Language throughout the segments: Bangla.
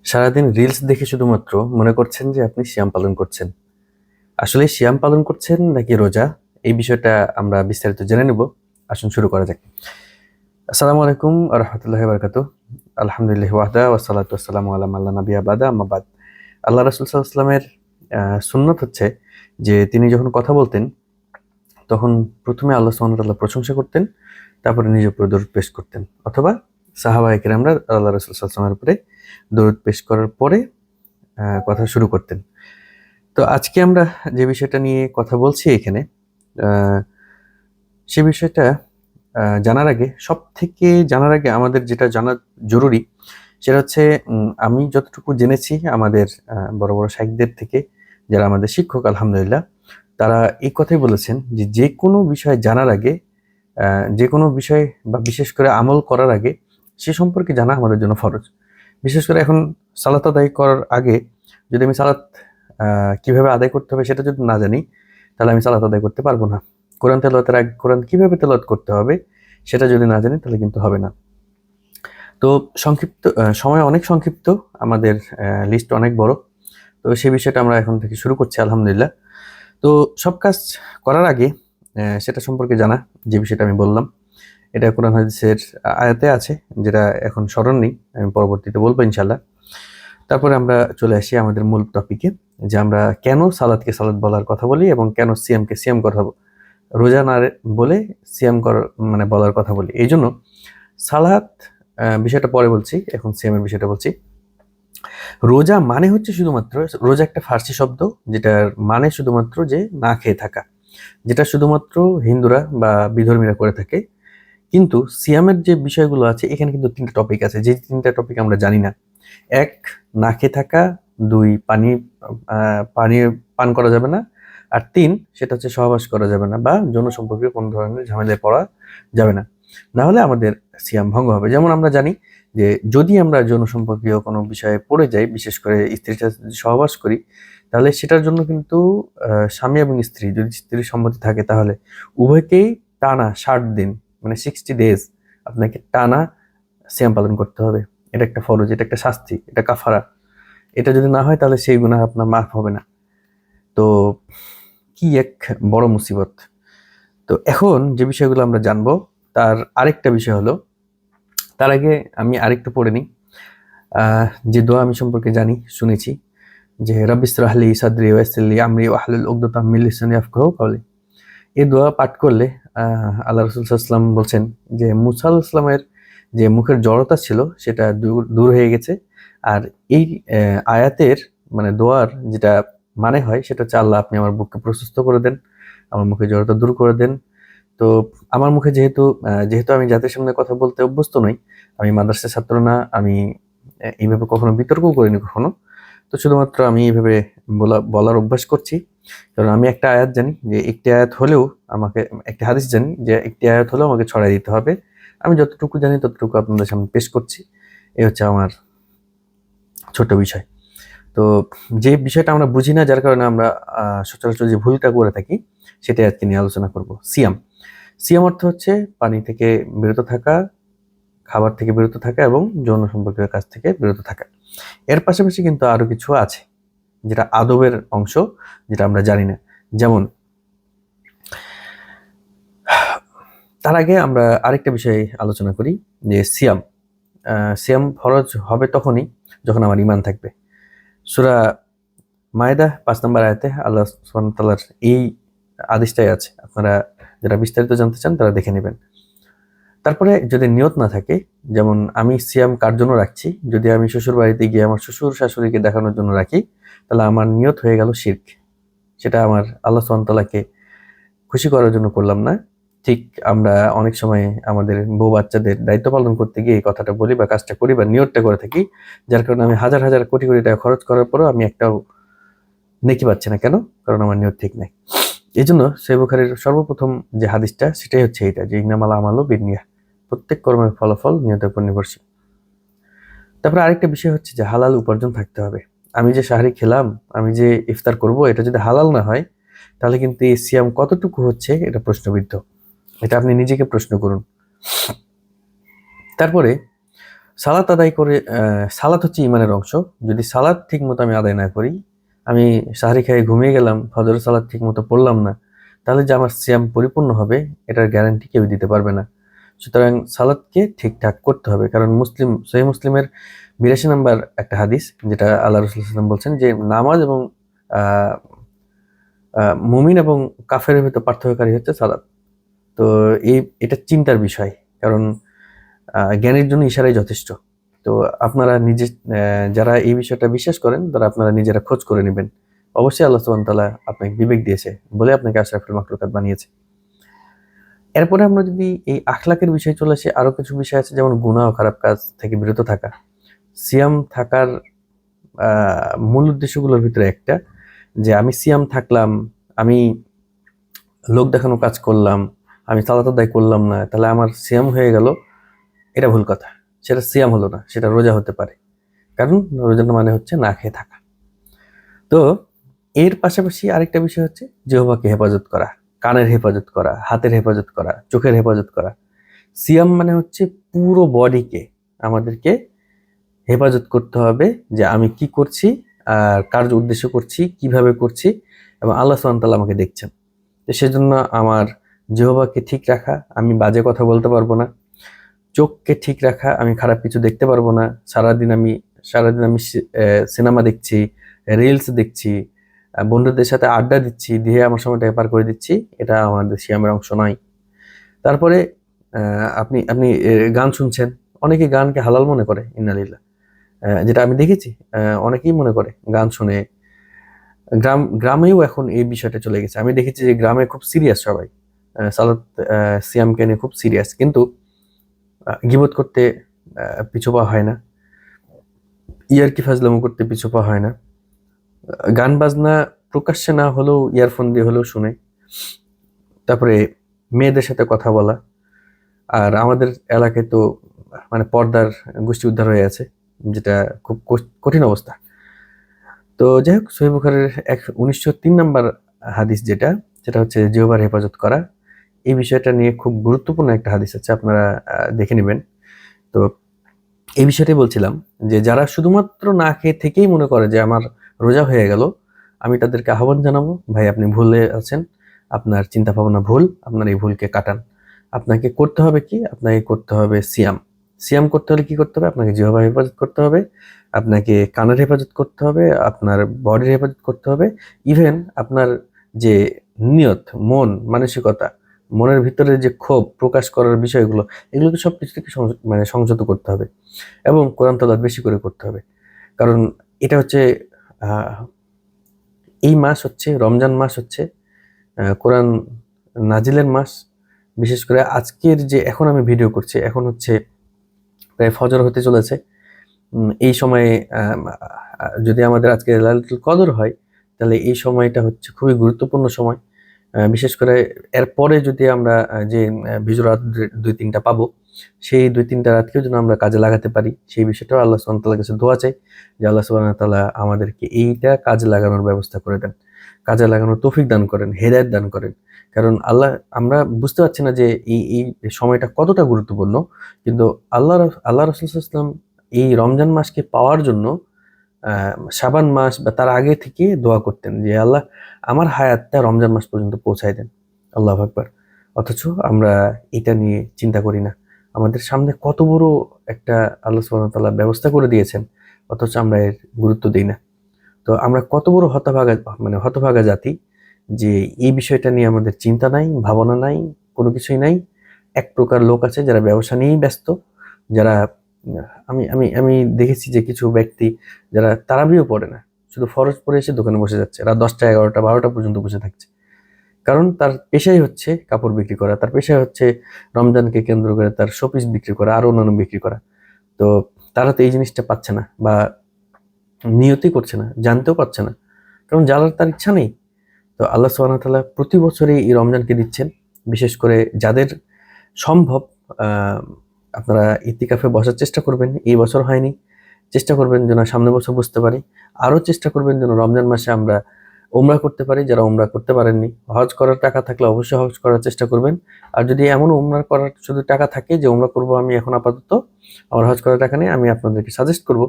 সারাদিন রিলস দেখে শুধুমাত্র মনে করছেন যে আপনি সিয়াম পালন করছেন। আসলে সিয়াম পালন করছেন নাকি রোজা? এই বিষয়টা আমরা বিস্তারিত জেনে নেব। আসুন শুরু করা যাক। আসসালামু আলাইকুম ওয়া রাহমাতুল্লাহি ওয়া বারাকাতুহু। আলহামদুলিল্লাহি ওয়াহদা ওয়াসসালাতু ওয়াসসালামু আলা মান লা নাবিয়্যা বা'দা আম্মা বাদ। আল্লাহ রাসূল সাল্লাল্লাহু আলাইহি ওয়াসাল্লামের সুন্নত হচ্ছে যে তিনি যখন কথা বলতেন তখন ১ম এ আল্লাহ সুবহানাহু ওয়া তাআলার প্রশংসা করতেন, তারপরে নিজের উপরে দরুদ পেশ করতেন। অথবা সাহাবায়ে কেরামরা আল্লাহ রাসূল সাল্লাল্লাহু আলাইহি ওয়াসাল্লামের উপরে দরুদ পেশ করার পরে কথা শুরু করতেন। তো আজকে আমরা যে বিষয়টা নিয়ে কথা বলছি এখানে, আ সে বিষয়টা জানার আগে আমাদের যেটা জানা জরুরি সেটা হচ্ছে আমি যতটুকু জেনেছি আমাদের বড়, বড় শাইখদের থেকে যারা আমাদের শিক্ষক আলহামদুলিল্লাহ, তারা এই কথাই বলেছেন যে, যেকোনো বিষয় জানার আগে আ যেকোনো বিষয় বা বিশেষ করে আমল করার আগে সে সম্পর্কে জানা আমাদের জন্য ফরজ। বিশেষ করে এখন সালাত আদায় করার আগে যদি আমি সালাত আ কিভাবে আদায় করতে হবে সেটা যদি না জানি, তাহলে আমি সালাত আদায় করতে পারব না। কোরআন তেলাওয়াতের আগে কোরআন কিভাবে তেলাওয়াত করতে হবে সেটা যদি না জানি তাহলে কিন্তু হবে না। তো সময় অনেক সংক্ষিপ্ত, আমাদের লিস্ট অনেক বড়। তো সেই বিষয়টা আমরা এখন থেকে শুরু করছি আলহামদুলিল্লাহ। তো সব কাজ করার আগে সেটা সম্পর্কে জানা, যে বিষয়টা আমি বললাম, এটা কোরআন হাদিসের আয়াতে আছে, যেটা এখন স্মরণ নেই। আমি পরবর্তীতে বলব ইনশাআল্লাহ। তারপরে আমরা চলে আসি আমাদের মূল টপিকে, যে আমরা কেন সালাদকে সালাদ বলার কথা বলি এবং কেন সিয়ামকে সিয়াম রোজা না বলে সিয়াম মানে বলার কথা বলি। এইজন্য সালাত বিষয়টা পরে বলছি, এখন সিয়ামের বিষয়টা বলছি। রোজা মানে হচ্ছে শুধুমাত্র, রোজা একটা ফার্সি শব্দ যেটার মানে শুধুমাত্র যে না খেয়ে থাকা, যেটা শুধুমাত্র হিন্দুরা বা বিধর্মীরা করে থাকে। কিন্তু সিয়ামের যে বিষয়গুলো আছে এখানে কিন্তু ৩টা টপিক আছে, যে ৩টা টপিক আমরা জানি না। ১, না খেয়ে থাকা। ২, পানি পান করা যাবে না। আর ৩, সেটা হচ্ছে সহবাস করা যাবে না বা যৌন সম্পর্কে কোনো ধরনের ঝামেলায় পড়া যাবে না। না হলে আমাদের সিয়াম ভঙ্গ হবে। যেমন আমরা জানি যে যদি আমরা যৌন সম্পর্কীয় কোনো বিষয়ে পড়ে যাই, বিশেষ করে স্ত্রীর সাথে যদি সহবাস করি, তাহলে সেটার জন্য কিন্তু স্বামী এবং স্ত্রী যদি স্ত্রীর সম্মতি থাকে তাহলে উভয়কেই টানা ৬০ দিন, মানে 60 ডেজ আপনাকে টানা সিয়াম পালন করতে হবে। এটা একটা ফরজ, এটা একটা শাস্তি, এটা কাফারা। এটা যদি না হয় তাহলে সেই গুনাহ আপনার মাফ হবে না। তো কি এক বড় মুসিবত। তো এখন যে বিষয়গুলো আমরা জানবো তার আরেকটা বিষয় হলো, তার আগে আমি আরেকটু পড়ে নিই। যে দোয়া আমি সম্পর্কে জানি, শুনেছি, যে রাব্বিস ইশরাহ লি সাদরি ওয়াইসির লি আমরি ওয়াহলুল উকদাতাম মিন লিসানি ইয়াফকাহু কাওলি। এই দোয়া পাঠ করলে আল্লাহ রাসূল সাল্লাল্লাহু আলাইহি ওয়াসাল্লাম বলছেন যে মুসা আলাইহিস সালামের যে মুখের জড়তা ছিল সেটা দূর হয়ে গেছে। আর এই আয়াতের মানে দোয়ার যেটা মানে হয় সেটা হচ্ছে, আল্লাহ আপনি আমার বুককে প্রশস্ত করে দেন, আমার মুখের জড়তা দূর করে দেন। তো আমার মুখে যেহেতু আমি জাতির সামনে কথা বলতে অভ্যস্ত নই, আমি মাদ্রাসার ছাত্র না, আমি এইভাবে কখনো বিতর্কও করিনি কখনো। তো শুধুমাত্র আমি এইভাবে বলার অভ্যাস করছি। কারণ আমি একটা আয়াত জানি যে একটি আয়াত হলেও আমাকে, একটি হাদিস জানি যে একটি আয়াত হলেও আমাকে ছড়াই দিতে হবে। আমি যতটুকু জানি ততটুকু আপনাদের সামনে পেশ করছি। এই হচ্ছে আমার ছোট বিষয়। তো যে বিষয়টা আমরা বুঝি না, যার কারণে আমরা সচরাচর যে ভুলটা করে থাকি, সেটাই আজকে নিয়ে আলোচনা করব। সিয়াম। সিয়াম অর্থ হচ্ছে পানি থেকে বিরত থাকা, খাবার থেকে বিরত থাকা এবং যৌন সম্পর্কের কাছ থেকে বিরত থাকা। এর পাশাপাশি কিন্তু আরো কিছু আছে যেটা আদবের অংশ, যেটা আমরা জানি না। যেমন, তার আগে আমরা আরেকটা বিষয় আলোচনা করি, যে সিয়াম। সিয়াম ফরজ হবে তখনই যখন আমার ঈমান থাকবে। সূরা মায়েদা ৫ নম্বর আয়াতে আল্লাহ সুবহানাহু ওয়া তাআলার এই আদেশটাই আছে। আপনারা যারা বিস্তারিত জানতে চান তারা দেখে নেবেন। তারপরে যদি নিয়ত না থাকে, যেমন আমি সিয়াম কার জন্য রাখছি, যদি আমি শ্বশুর বাড়িতে গিয়ে আমার শ্বশুর শাশুড়িকে দেখানোর জন্য রাখি, তাহলে আমার নিয়ত হয়ে গেল শিরক। সেটা আমার আল্লাহ সুবহানাহু ওয়া তাআলাকে খুশি করার জন্য করলাম না। ঠিক আমরা অনেক সময় আমাদের বউ বাচ্চাদের দায়িত্ব পালন করতে গিয়ে এই কথাটা বলি বা কাজটা করি বা নিয়তটা করে থাকি, যার কারণে আমি হাজার হাজার কোটি কোটি টাকা খরচ করার পরেও আমি একটাও নেকি পাচ্ছি না। কেন? কারণ আমার নিয়ত ঠিক নাই। এজন্য সহিহ বুখারীর সর্বপ্রথম যে হাদিসটা সেটাই হচ্ছে এইটা, যে ইন্নামাল আমালু বিন্নিয়াহ। প্রত্যেক কর্মের ফলাফল নিয়তের উপর নির্ভরশীল। তারপরে আরেকটা বিষয় হচ্ছে যে হালাল উপার্জন থাকতে হবে। আমি যে সাহারি খেলাম, আমি যে ইফতার করব, এটা যদি হালাল না হয় তাহলে কিন্তু এই সিয়াম কতটুকু হচ্ছে এটা প্রশ্নবিদ্ধ। এটা আপনি নিজেকে প্রশ্ন করুন। তারপরে সালাত আদায় করে, সালাত হচ্ছে ইমানের অংশ। যদি সালাত ঠিক মতো আমি আদায় না করি, আমি সাহারি খেয়ে ঘুমিয়ে গেলাম, ফজর সালাত ঠিক মতো পড়লাম না, তাহলে যে আমার সিয়াম পরিপূর্ণ হবে এটার গ্যারান্টি কেউ দিতে পারবে না। সুতরাং সালাতকে ঠিকঠাক করতে হবে, কারণ সহিহ মুসলিমের 82 নম্বর একটা হাদিস, যেটা আল্লাহ রাসূল সাল্লাল্লাহু আলাইহি ওয়াসাল্লাম বলছেন যে নামাজ এবং আহ, মুমিন এবং কাফেরের ভিতর পার্থক্যকারী হচ্ছে সালাত। তো এটা চিন্তার বিষয়, কারণ জ্ঞানের জন্য ইশারাই যথেষ্ট। তো আপনারা যারা এই বিষয়টা বিশ্বাস করেন তারা আপনারা নিজেরা খোঁজ করে নেবেন। অবশ্যই আল্লাহ সুবহানাহু ওয়া তাআলা আপনাকে বিবেক দিয়েছে বলে আপনাকে আশরাফুল মাখলুকাত বানিয়েছে। এরপরে আমরা যদি এই আখলাকের বিষয়ে চলে আসি, আরো কিছু বিষয় আছে, যেমন গুনাহ ও খারাপ কাজ থেকে বিরত থাকা। সিয়াম থাকার মূল উদ্দেশ্যগুলোর ভিতরে একটা, যে আমি সিয়াম থাকলাম, আমি লোক দেখানো কাজ করলাম, আমি সালাত আদায় করলাম না, তাহলে আমার সিয়াম হয়ে গেল, এটা ভুল কথা। সেটা সিয়াম হলো না, সেটা রোজা হতে পারে, কারণ রোজার মানে হচ্ছে না খেয়ে থাকা। তো এর পাশাপাশি আরেকটা বিষয় হচ্ছে জিহ্বাকে হেফাজত করা, কানের হেফাজত করা, হাতের হেফাজত করা, চোখের হেফাজত করা। সিয়াম মানে হচ্ছে পুরো বডিকে আমাদেরকে হেফাজত করতে হবে, যে আমি কি করছি আর কার উদ্দেশ্য করছি, কিভাবে করছি, এবং আল্লাহ সুবহানাহু ওয়া তাআলা আমাকে দেখছেন। তো সেজন্য আমার জিহ্বাকে ঠিক রাখা, আমি বাজে কথা বলতে পারবো না। চোখকে ঠিক রাখা, আমি খারাপ কিছু দেখতে পারবো না। সারাদিন আমি সিনেমা দেখছি, রিলস দেখছি, বন্ধুদের সাথে আড্ডা দিচ্ছি, দিয়ে আমার সময়টা পার করে দিচ্ছি, এটা আমাদের সিয়ামের অংশ নয়। তারপরে আপনি আপনি গান শুনছেন, অনেকে গানকে হালাল মনে করে, ইন্নালিল্লাহ। যেটা আমি দেখেছি, অনেকেই মনে করে গান শুনে। গ্রামেও এখন এই বিষয়টা চলে গেছে। আমি দেখেছি যে গ্রামে খুব সিরিয়াস সবাই, সালাত সিয়ামকে নিয়ে খুব সিরিয়াস, কিন্তু গীবত করতে পিছু পা হয় না, ইয়ারকি ফাজলামো করতে পিছু পা হয় না, গান বাজনা প্রকাশ্যে না হলেও ইয়ারফোন দিয়ে হলেও শুনে। তারপরে মেয়েদের সাথে কথা বলা। আর আমাদের এলাকায় তো মানে পর্দার গোষ্ঠী উদ্ধার হয়ে আছে, যেটা খুব কঠিন অবস্থা। তো যাই হোক, সহিহ বুখারীর 1903 নম্বর হাদিস, যেটা সেটা হচ্ছে জিহ্বার হেফাজত করা। এই বিষয়টা নিয়ে খুব গুরুত্বপূর্ণ একটা হাদিস আছে, আপনারা দেখে নেবেন। তো এই বিষয়টাই বলছিলাম, যে যারা শুধুমাত্র না খেয়ে থেকেই মনে করে যে আমার রোজা হয়ে গেল, আমি তাদেরকে আহ্বান জানাবো, ভাই আপনি ভুলে আছেন, আপনার চিন্তা ভাবনা ভুল, আপনার এই ভুলকে কাটান। আপনাকে করতে হবে কি? আপনাকে করতে হবে সিয়াম। সিয়াম করতে হলে কি করতে হবে? আপনাকে জিহ্বার হেফাজত করতে হবে, আপনাকে কানের হেফাজত করতে হবে, আপনার বডির হেফাজত করতে হবে, ইভেন আপনার যে নিয়ত, মন মানসিকতা, মনের ভিতরে যে ক্ষোভ প্রকাশ করার বিষয়গুলো, এগুলোকে সবকিছু থেকে সংযত করতে হবে, এবং কোরআন তেলাওয়াত বেশি করে করতে হবে। কারণ এটা হচ্ছে আহ, এই মাস হচ্ছে রমজান মাস, হচ্ছে কোরআন নাজিলের মাস। বিশেষ করে আজকের যে এখন আমি ভিডিও করছি, এখন হচ্ছে প্রায় ফজর হতে চলেছে। এই সময়ে যদি আমাদের আজকে লাইলাতুল কদর হয়, তাহলে এই সময়টা হচ্ছে খুবই গুরুত্বপূর্ণ সময়। বিশেষ করে এরপরে যদি আমরা যে বিজু রাত 2-3টা পাবো, সেই 2-3টা রাতকেও যেন আমরা কাজে লাগাতে পারি, সেই বিষয়টাও আল্লাহ সুবহানাহু ওয়া তাআলার কাছে দোয়া চাই, যে আল্লাহ সুবহানাহু ওয়া তাআলা আমাদেরকে এইটা কাজে লাগানোর ব্যবস্থা করে দেন, কাজে লাগানোর তৌফিক দান করেন, হেদায়েত দান করেন। কারণ আমরা বুঝতে পারছি না যে এই সময়টা কতটা গুরুত্বপূর্ণ, কিন্তু আল্লাহ রাসূল সাল্লাল্লাহু আলাইহি ওয়াসাল্লাম এই রমজান মাসকে পাওয়ার জন্য শাবান মাস বা তার আগে থেকে দোয়া করতেন, যে আল্লাহ আমার হায়াতটা রমজান মাস পর্যন্ত পৌঁছায় দেন। আল্লাহু আকবার। অথচ আমরা এটা নিয়ে চিন্তা করি না। আমাদের সামনে কত বড় একটা আল্লাহ সুবহানাহু ওয়া তাআলা ব্যবস্থা করে দিয়েছেন, অথচ আমরা এর গুরুত্ব দিই না। তো আমরা কত বড় হতভাগা জাতি, যে এই বিষয়টা নিয়ে আমাদের চিন্তা নাই, ভাবনা নাই, কোনো কিছুই নাই। এক প্রকার লোক আছে যারা ব্যবসা নিয়েই ব্যস্ত, যারা আমি আমি আমি দেখেছি যে কিছু ব্যক্তি যারা তারাবিও পড়ে না, শুধু ফরজ পড়ে এসে দোকানে বসে যাচ্ছে, রাত 10টা 11টা 12টা পর্যন্ত বসে থাকছে। কারণ তার পেশাই হচ্ছে কাপড় বিক্রি করা, তার পেশাই হচ্ছে রমজানকে কেন্দ্র করে তার শোপিস বিক্রি করা, আরো অন্যান্য বিক্রি করা। তো তারা তো এই জিনিসটা পাচ্ছে না, বা নিয়তই করছে না, জানতেও পারছে না, কারণ জানার তার ইচ্ছা নেই। তো আল্লাহ সুবহানাহু ওয়া তাআলা প্রতি বছরই এই রমজানকে দিচ্ছেন। বিশেষ করে যাদের সম্ভব, আহ, আপনারা ইতিকাফে বসার চেষ্টা করবেন। এই বছর হয়নি, চেষ্টা করবেন যেন সামনের বছর বুঝতে পারি। আরো চেষ্টা করবেন যেন রমজান মাসে আমরা উমরা করতে পারি, যারা উমরা করতে পারেননি। হজ করার টাকা থাকলে অবশ্যই হজ করার চেষ্টা করবেন। আর যদি এমন উমরা করার শুধু টাকা থাকে যে উমরা করব আমি এখন আপাতত, আমার হজ করার টাকা নেই, আমি আপনাদেরকে সাজেস্ট করব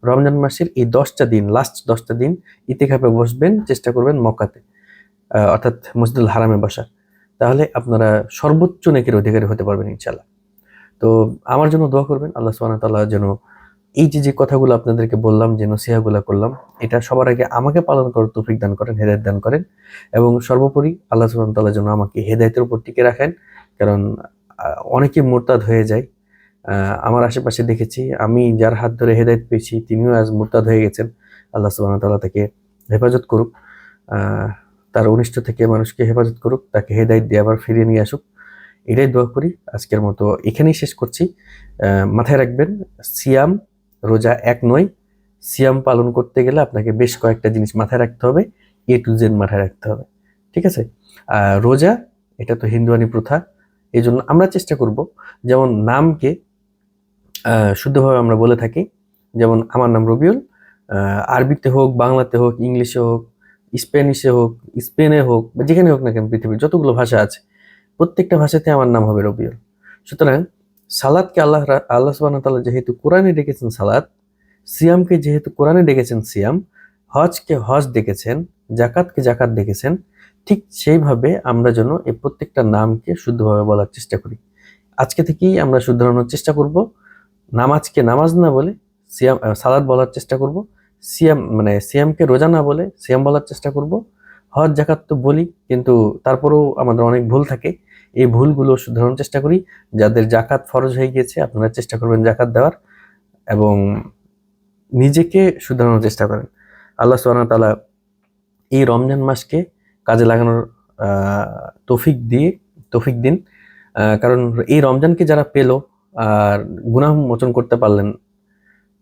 রমজান মাসের এই 10টা দিন, লাস্ট 10টা দিন ইতিকাফে বসবেন, চেষ্টা করবেন মক্কাতে, অর্থাৎ মসজিদুল হারামে বসা। তাহলে আপনারা সর্বোচ্চ নেকির অধিকারী হতে পারবেন ইনশাল্লাহ। তো আমার জন্য দোয়া করবেন, আল্লাহ সুবহানাহু ওয়া তাআলা যেন এই যে কথাগুলো আপনাদেরকে বললাম, যে নসিহাগুলো করলাম, এটা সবার আগে আমাকে পালন করার তৌফিক দান করেন, হেদায়েত দান করেন, এবং সর্বোপরি আল্লাহ সুবহানাহু ওয়া তাআলা যেন আমাকে হেদায়েতের উপর টিকে রাখেন। কারণ অনেকে মুরতাদ হয়ে যায়। আমার আশেপাশে দেখেছি, আমি যার হাত ধরে হেদায়েত পেয়েছি তিনিও আজ মুরতাদ হয়ে গেছেন। আল্লাহ সুবহানাহু ওয়া তাআলা তাকে হেফাজত করুক, তার অনিষ্ট থেকে মানুষকে হেফাজত করুক, তাকে হেদায়েত দিয়ে আবার ফিরিয়ে নিয়ে আসুক, এটাই দোয়া করি। আজকের মতো এখানেই শেষ করছি। মাথায় রাখবেন, সিয়াম রোজা এক নয়। সিয়াম পালন করতে গেলে আপনাকে বেশ কয়েকটা জিনিস মাথায় রাখতে হবে, A to Z মাথায় রাখতে হবে, ঠিক আছে? রোজা এটা তো হিন্দুয়ানি প্রথা, এই জন্য আমরা চেষ্টা করব যেমন নামকে শুদ্ধভাবে আমরা বলে থাকি। যেমন আমার নাম রবিউল, আরবিতে হোক, বাংলাতে হোক, ইংলিশে হোক, স্প্যানিশে হোক, স্পেনে হোক, বা যেখানে হোক না কেন, পৃথিবীর যতগুলো ভাষা আছে প্রত্যেকটা ভাষাতে আমার নাম হবে রবিউল। সুতরাং সালাদকে আল্লাহ সুবহানাহু ওয়া তাআলা যেহেতু কোরআনে ডেকেছেন সালাদ, সিয়ামকে যেহেতু কোরআনে ডেকেছেন সিয়াম, হজকে হজ ডেকেছেন, জাকাতকে জাকাত ডেকেছেন, ঠিক সেইভাবে আমরা যেন এই প্রত্যেকটা নামকে শুদ্ধভাবে বলার চেষ্টা করি। আজকে থেকেই আমরা শুধরানোর চেষ্টা করব। নামাজকে নামাজ না বলে সিয়াম, সালাদ বলার চেষ্টা করব। সিয়ামকে রোজা না বলে সিয়াম বলার চেষ্টা করব। হজ জাকাত তো বলি, কিন্তু তারপরেও আমাদের অনেক ভুল থাকে, এই ভুলগুলো শুধরানোর চেষ্টা করি। যাদের জাকাত ফরজ হয়ে গিয়েছে আপনারা চেষ্টা করবেন জাকাত দেওয়ার, এবং নিজেকে শুধরানোর চেষ্টা করেন। আল্লাহ সুবহানাহু ওয়া তাআলা এই রমজান মাসকে কাজে লাগানোর তৌফিক দিন। কারণ এই রমজানকে যারা পেল আর গুনাহ মোচন করতে পারলেন,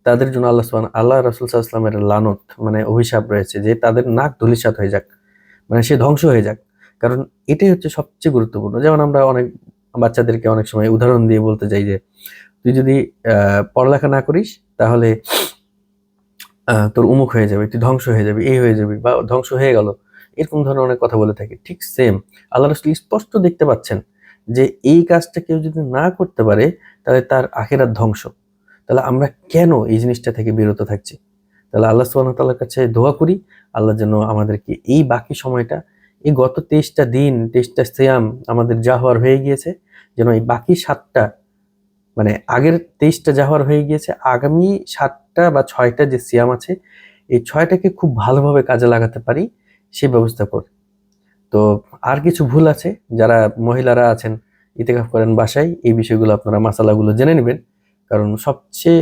তাদের জন্য আল্লাহ রাসূল সাল্লাল্লাহু আলাইহি ওয়াসাল্লামের লানত, মানে অভিশাপ রয়েছে যে তাদের নাক ধূলিসাৎ হয়ে যাক, মানে সে ধ্বংস হয়ে যাক। কারণ এটাই হচ্ছে সবচেয়ে গুরুত্বপূর্ণ। যেমন আমরা অনেক বাচ্চাদেরকে অনেক সময় উদাহরণ দিয়ে বলতে চাই যে তুই যদি পড়ালেখা না করিস তাহলে তোর উমুক হয়ে যাবে, তুই ধ্বংস হয়ে যাবি, এই হয়ে যাবি, বা ধ্বংস হয়ে গেল, এরকম ধরনের অনেক কথা বলে থাকি। ঠিক সেম আল্লাহ রাসূল স্পষ্ট দেখতে পাচ্ছেন যে এই কাজটা কেউ যদি না করতে পারে তাহলে তার আখিরাত ধ্বংস। তাহলে আমরা কেন এই জিনিসটা থেকে বিরত থাকছি? তাহলে আল্লাহ সুবহানাহু ওয়া তাআলার কাছে দোয়া করি, আল্লাহ যেন আমাদেরকে এই বাকি সময়টা, এই গত 23টা দিন, 23টা সিয়াম আমাদের যা হওয়ার হয়ে গিয়েছে, যেন এই বাকি 7টা, মানে আগের 23টা যা হওয়ার হয়ে গিয়েছে, আগামী 7টা বা 6টা যে সিয়াম আছে, এই 6টাকে খুব ভালোভাবে কাজে লাগাতে পারি, সেই ব্যবস্থা করি। তো আর কিছু ভুল আছে, যারা মহিলারা আছেন ইতিকাফ করেন বাসায়, এই বিষয়গুলো আপনারা মাসালাগুলো জেনে নেবেন। কারণ সবচেয়ে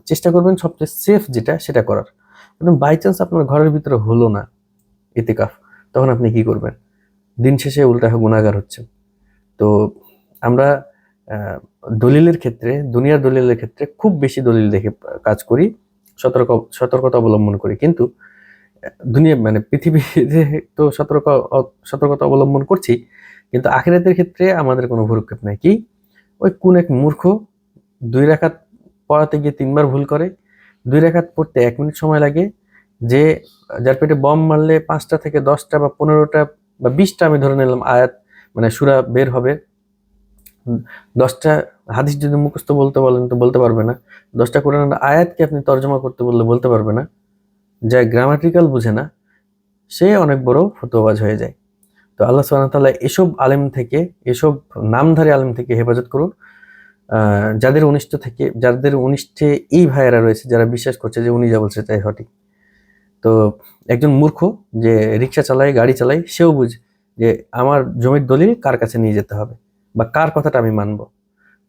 চেষ্টা করবেন সবচেয়ে সেফ যেটা সেটা করার। কারণ বাই চান্স আপনার ঘরের ভিতরে হলো না ইতিকাফ, তখন আপনি কি করবেন? দিন শেষে উল্টা গুনাহগার হচ্ছেন। তো আমরা দলিলের ক্ষেত্রে, দুনিয়ার দলিলের ক্ষেত্রে খুব বেশি দলিল দেখে কাজ করি, সতর্কতা অবলম্বন করি, কিন্তু দুনিয়া মানে পৃথিবীতে তো সতর্কতা অবলম্বন করছি, কিন্তু আখিরাতের ক্ষেত্রে আমাদের কোনো ভ্রুক্ষেপ নাই। কি? ওই কোন এক মূর্খ 2 রাকাত পড়াতে গিয়ে 3বার ভুল করে, 2 রাকাত পড়তে 1 মিনিট সময় লাগে, যে যার পেটে বম মারলে 5টা থেকে 10টা বা 15টা বা 20টা আমি ধরে নিলাম আয়াত, মানে সূরা বের হবে। 10টা হাদিস যদি মুখস্থ বলতে বলেন তো বলতে পারবে না। 10টা কোরআনের আয়াতকে আপনি তর্জমা করতে বললে বলতে পারবে না। যা গ্রামাটিক্যাল বুঝে না, সে অনেক বড় ফতোয়াবাজ হয়ে যায়। তো আল্লাহ সুবহানাহু ওয়া তাআলা এসব আলেম থেকে, এসব নামধারী আলেম থেকে হেফাজত করুন। যাদের অনিষ্টে এই ভাইয়েরা রয়েছে যারা বিশ্বাস করছে যে উনি যা বলছে তাই সঠিক। তো একজন মূর্খ যে রিক্সা চালায়, গাড়ি চালায়, সেও বুঝে যে আমার জমির দলিল কার কাছে নিয়ে যেতে হবে বা কার কথাটা আমি মানবো।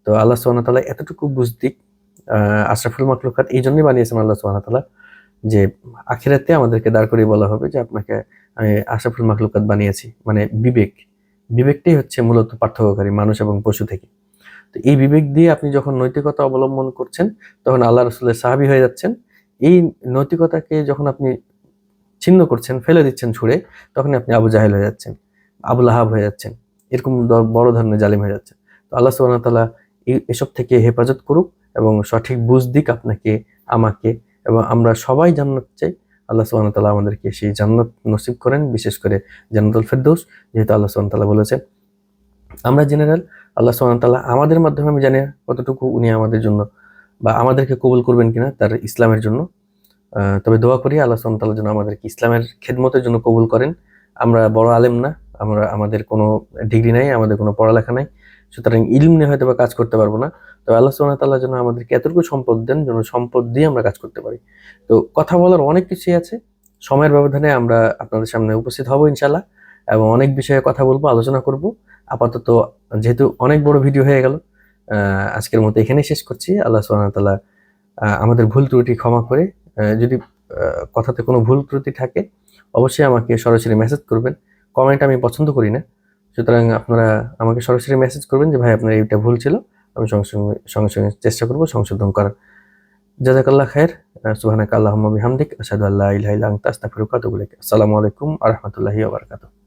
তো আল্লাহ সুবহানাহু ওয়া তাআলা এতটুকু বুঝদিক, আশরাফুল মাখলুকাত এই জন্যই বানিয়েছেন আল্লাহ সুবহানাহু ওয়া তাআলা, যে আখিরাতে আমাদেরকে দাঁড় করিয়ে বলা হবে যে আপনাকে আমি আশরাফুল মাখলুকাত বানিয়েছি। মানে বিবেকটাই হচ্ছে মূলত পার্থক্যকারী মানুষ এবং পশু থেকে। তো এই বিবেক দিয়ে আপনি যখন নৈতিকতা অবলম্বন করছেন, তখন আল্লাহ রাসূলের সাহাবী হয়ে যাচ্ছেন। এই নৈতিকতাকে যখন আপনি ছিন্ন করছেন, ফেলে দিচ্ছেন ছুঁড়ে, তখন আপনি আবু জাহেল হয়ে যাচ্ছেন, আবু লাহাব হয়ে যাচ্ছেন, এরকম বড় ধরনের জালিম হয়ে যাচ্ছেন। তো আল্লাহ সুবহানাহু ওয়া তাআলা এসব থেকে হেফাজত করুক এবং সঠিক বুঝ দিক আপনাকে, আমাকে, এবং আমরা সবাই জান্নাত চাই। আল্লাহ সুবহানাহু ওয়া তাআলা আমাদেরকে সেই জান্নাত নসিব করেন, বিশেষ করে জান্নাতুল ফেরদৌস, যেহেতু আল্লাহ সুবহানাহু ওয়া তাআলা বলেছে। আমরা জেনারেল, আল্লাহ সুবহানাহু ওয়া তাআলা আমাদের মাধ্যমে আমি জানি না কতটুকু উনি আমাদের জন্য বা আমাদেরকে কবুল করবেন কিনা তার ইসলামের জন্য। তবে দোয়া করি আল্লাহ সুবহানাহু ওয়া তাআলা যেন আমাদেরকে ইসলামের খেদমতের জন্য কবুল করেন। আমরা বড় আলেম না, আমাদের কোনো ডিগ্রি নাই, আমাদের কোনো পড়ালেখা নাই, সুতরাং ইলম নিয়ে হয়তো বা কাজ করতে পারবো না। তবে আল্লাহ সুবহানাহু ওয়া তাআলা যেন আমাদেরকে এতটুকু সম্পদ দেন যেন সম্পদ দিয়ে আমরা কাজ করতে পারি। তো কথা বলার অনেক কিছুই আছে, সময়ের ব্যবধানে আমরা আপনাদের সামনে উপস্থিত হব ইনশাআল্লাহ, এবং অনেক বিষয়ে কথা বলবো, আলোচনা করব। আপাতত যেহেতু অনেক বড় ভিডিও হয়ে গেল, আজকের মতো এখানেই শেষ করছি। আল্লাহ সুবহানাহু ওয়া তাআলা আমাদের ভুল ত্রুটি ক্ষমা করে, যদি কথাতে কোনো ভুল ত্রুটি থাকে অবশ্যই আমাকে সরাসরি মেসেজ করবেন। কমেন্ট আমি পছন্দ করি না, সুতরাং আপনারা আমাকে সরাসরি মেসেজ করবেন যে ভাই আপনার এইটা ভুল ছিল, আমি সঙ্গে সঙ্গে চেষ্টা করব সংশোধন করার। জাযাকাল্লাহ খায়ের। সুবহানাকা আল্লাহুম্মা বিহামদিক আশহাদু আল্লা ইলাহা ইল্লা আনতা আস্তাগফিরুকা ওয়া আতুবু ইলাইক। আসসালামু আলাইকুম ওয়া রাহমাতুল্লাহি ওয়া বারাকাতুহু।